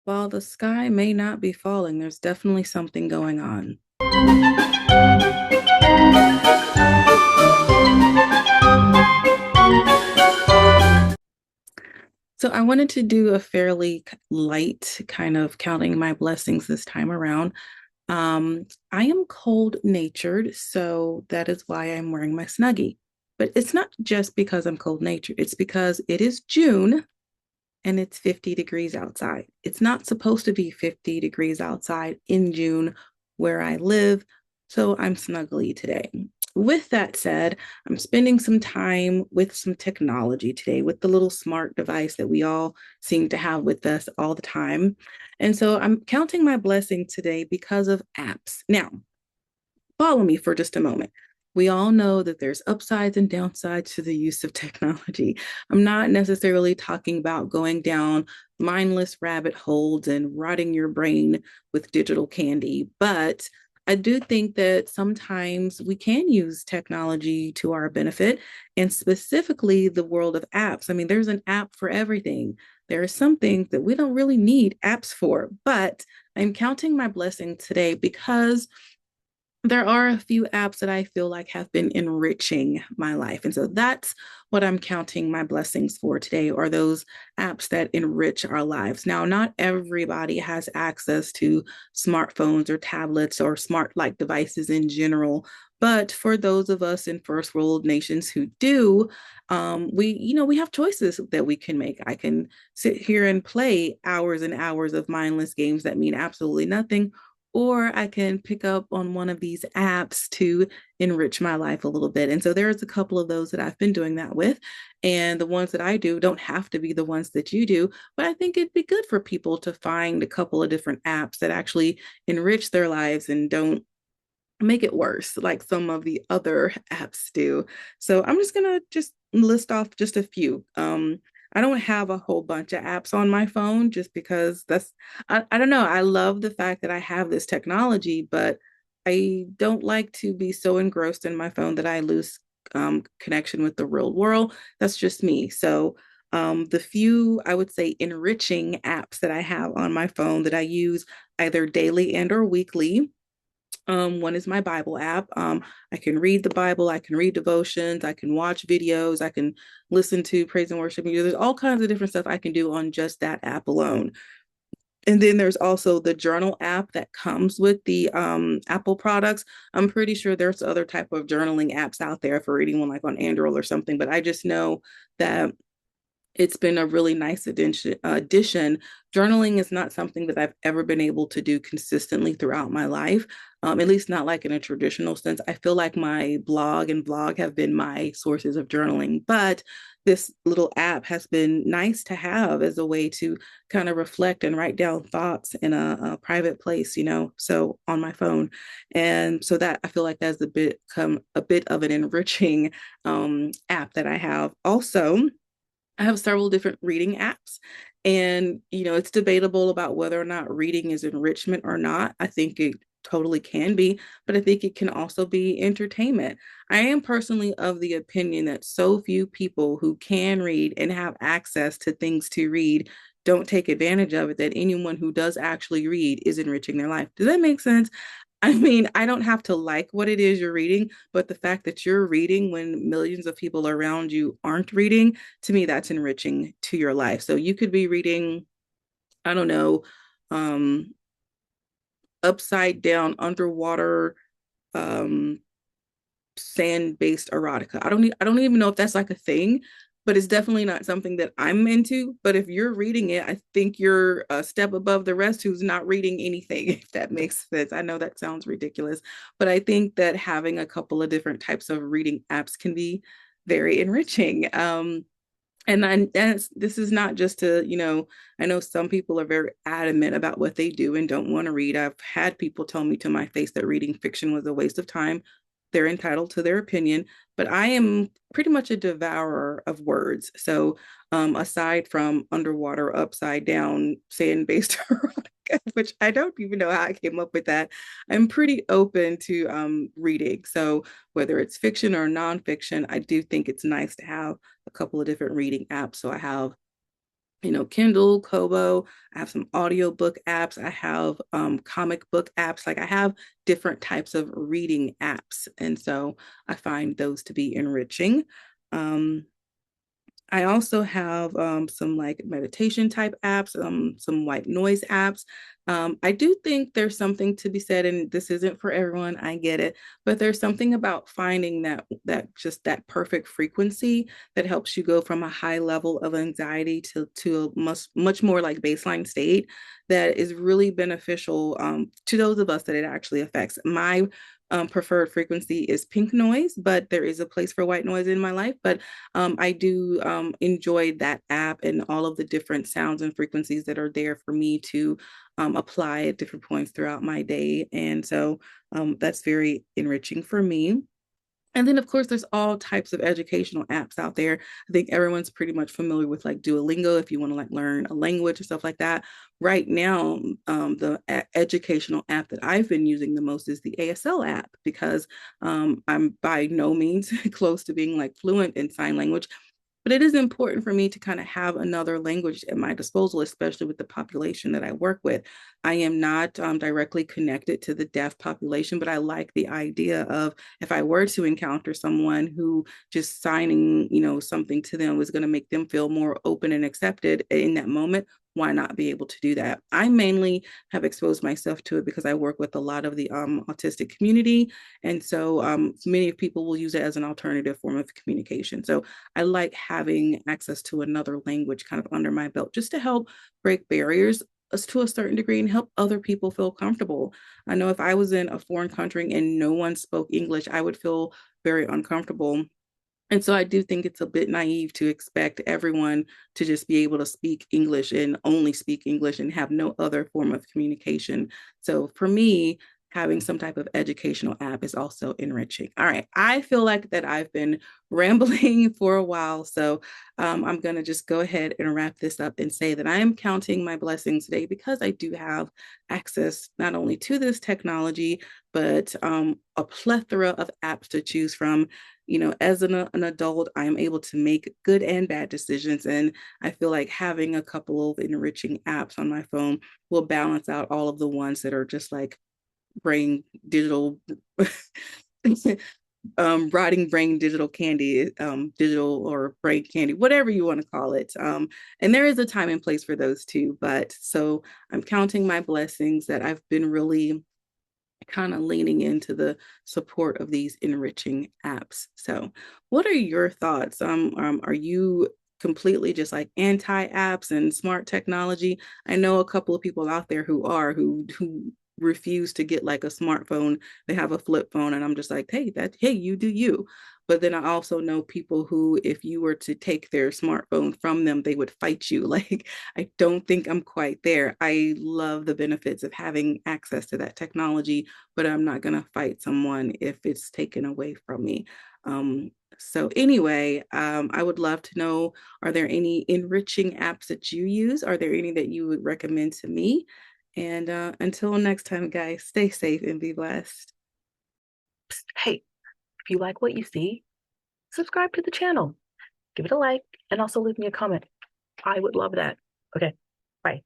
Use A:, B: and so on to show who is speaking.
A: While the sky may not be falling, there's definitely something going on. So I wanted to do a fairly light kind of counting my blessings this time around. I am cold natured, so that is why I'm wearing my Snuggie. But it's not just because I'm cold natured, it's because it is June and it's 50 degrees outside. It's not supposed to be 50 degrees outside in June where I live, so I'm snuggly today. With that said, I'm spending some time with some technology today with the little smart device that we all seem to have with us all the time. And so I'm counting my blessing today because of apps. Now, follow me for just a moment. We all know that there's upsides and downsides to the use of technology. I'm not necessarily talking about going down mindless rabbit holes and rotting your brain with digital candy, but I do think that sometimes we can use technology to our benefit, and specifically the world of apps. I mean, there's an app for everything. There are some things that we don't really need apps for, but I'm counting my blessing today because there are a few apps that I feel like have been enriching my life. And so that's what I'm counting my blessings for today, are those apps that enrich our lives. Now, not everybody has access to smartphones or tablets or smart like devices in general. But for those of us in first world nations who do, we have choices that we can make. I can sit here and play hours and hours of mindless games that mean absolutely nothing, or I can pick up on one of these apps to enrich my life a little bit. And so there's a couple of those that I've been doing that with. And the ones that I do don't have to be the ones that you do, but I think it'd be good for people to find a couple of different apps that actually enrich their lives and don't make it worse like some of the other apps do. So I'm just gonna just list off just a few. I don't have a whole bunch of apps on my phone just because I don't know. I love the fact that I have this technology, but I don't like to be so engrossed in my phone that I lose connection with the real world. That's just me. So the few, I would say, enriching apps that I have on my phone that I use either daily and or weekly. One is my Bible app. I can read the Bible, I can read devotions, I can watch videos, I can listen to praise and worship music. There's all kinds of different stuff I can do on just that app alone. And then there's also the journal app that comes with the Apple products. I'm pretty sure there's other type of journaling apps out there for reading one like on Android or something, but I just know that it's been a really nice addition. Journaling is not something that I've ever been able to do consistently throughout my life, at least not like in a traditional sense. I feel like my blog and vlog have been my sources of journaling, but this little app has been nice to have as a way to kind of reflect and write down thoughts in a private place, so on my phone. And so that I feel like that's a bit of an enriching app that I have. Also, I have several different reading apps. And, it's debatable about whether or not reading is enrichment or not. I think it totally can be, but I think it can also be entertainment. I am personally of the opinion that so few people who can read and have access to things to read don't take advantage of it, that anyone who does actually read is enriching their life. Does that make sense? I mean, I don't have to like what it is you're reading, but the fact that you're reading when millions of people around you aren't reading, to me, that's enriching to your life. So you could be reading, I don't know, um, upside down, underwater, um, sand-based erotica. I don't even know if that's like a thing, but it's definitely not something that I'm into. But if you're reading it, I think you're a step above the rest who's not reading anything, if that makes sense. I know that sounds ridiculous, but I think that having a couple of different types of reading apps can be very enriching. And this is not just to, I know some people are very adamant about what they do and don't want to read. I've had people tell me to my face that reading fiction was a waste of time. They're entitled to their opinion, but I am pretty much a devourer of words. So, aside from underwater, upside down, sand based erotica, which I don't even know how I came up with that, I'm pretty open to reading. So, whether it's fiction or nonfiction, I do think it's nice to have a couple of different reading apps. So I have Kindle, Kobo. I have some audiobook apps. I have comic book apps. Like I have different types of reading apps. And so I find those to be enriching. Um, I also have some like meditation type apps, some white noise apps. I do think there's something to be said, and this isn't for everyone. I get it, but there's something about finding that perfect frequency that helps you go from a high level of anxiety to a much more like baseline state that is really beneficial to those of us that it actually affects. My preferred frequency is pink noise, but there is a place for white noise in my life. But I do enjoy that app and all of the different sounds and frequencies that are there for me to apply at different points throughout my day. And so that's very enriching for me. And then, of course, there's all types of educational apps out there. I think everyone's pretty much familiar with like Duolingo if you want to like learn a language or stuff like that. Right now, the educational app that I've been using the most is the ASL app because I'm by no means close to being like fluent in sign language, but it is important for me to kind of have another language at my disposal, especially with the population that I work with. I am not directly connected to the deaf population, but I like the idea of if I were to encounter someone who just signing, something to them was going to make them feel more open and accepted in that moment, why not be able to do that? I mainly have exposed myself to it because I work with a lot of the autistic community. And so many people will use it as an alternative form of communication. So I like having access to another language kind of under my belt just to help break barriers to a certain degree and help other people feel comfortable. I know if I was in a foreign country and no one spoke English, I would feel very uncomfortable. And so I do think it's a bit naive to expect everyone to just be able to speak English and only speak English and have no other form of communication. So for me, having some type of educational app is also enriching. All right, I feel like that I've been rambling for a while, so I'm going to just go ahead and wrap this up and say that I am counting my blessings today because I do have access not only to this technology, but a plethora of apps to choose from. As an adult, I am able to make good and bad decisions. And I feel like having a couple of enriching apps on my phone will balance out all of the ones that are just like brain digital, rotting brain digital candy, digital or brain candy, whatever you want to call it. And there is a time and place for those too. But so I'm counting my blessings that I've been really kind of leaning into the support of these enriching apps. So, what are your thoughts? Are you completely just like anti apps and smart technology? I know a couple of people out there who refuse to get like a smartphone. They have a flip phone, and I'm just like, hey, you do you. But then I also know people who, if you were to take their smartphone from them, they would fight you. Like, I don't think I'm quite there. I love the benefits of having access to that technology, but I'm not going to fight someone if it's taken away from me. So anyway, I would love to know, are there any enriching apps that you use? Are there any that you would recommend to me? And until next time, guys, stay safe and be blessed.
B: Hey, if you like what you see, subscribe to the channel, give it a like, and also leave me a comment. I would love that. Okay, bye.